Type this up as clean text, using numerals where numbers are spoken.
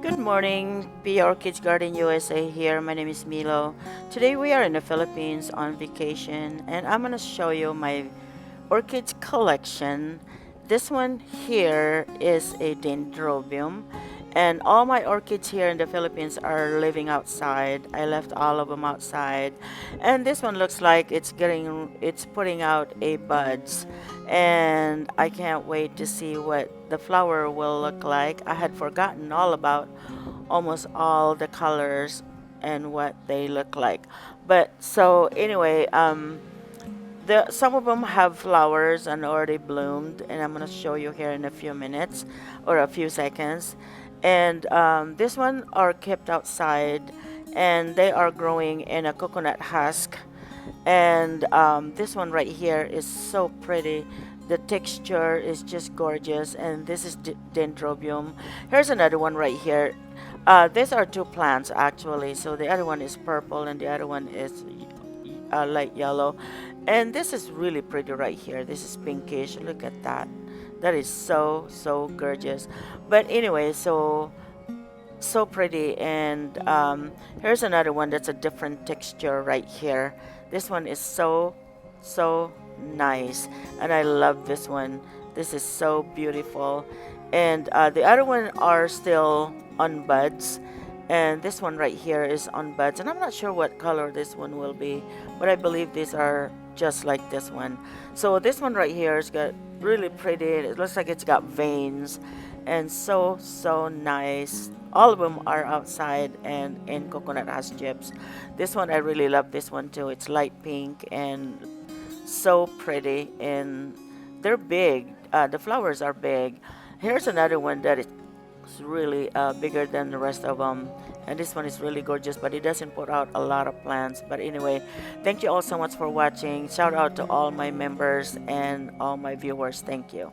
Good morning, P Orchids Garden USA here. My name is Milo. Today we are in the Philippines on vacation and I'm going to show you my orchids collection. This one here is a dendrobium and all my orchids here in the Philippines are living outside. I left all of them outside and this one looks like it's putting out a buds and I can't wait to see what the flower will look like. I had forgotten all about almost all the colors and what they look like. But so anyway, some of them have flowers and already bloomed, and I'm gonna show you here in a few minutes or a few seconds. And this one are kept outside, and they are growing in a coconut husk. And this one right here is so pretty. The texture is just gorgeous, and this is dendrobium. Here's another one right here. These are two plants actually. So the other one is purple, and the other one is light yellow. And this is really pretty right here. This is pinkish. Look at that. That is so gorgeous. But anyway, so pretty. And here's another one that's a different texture right here. This one is so nice, and I love this one. This is so beautiful. And the other one are still on buds, and this one right here is on buds, and I'm not sure what color this one will be, but I believe these are just like this one. So this one right here has got really pretty. It looks like it's got veins, and so nice. All of them are outside and in coconut husk chips. This one I really love. This one too. It's light pink and so pretty, and they're big. The flowers are big. Here's another one that is really bigger than the rest of them, and this one is really gorgeous, but it doesn't put out a lot of plants. But anyway, thank you all so much for watching. Shout out to all my members and all my viewers. Thank you.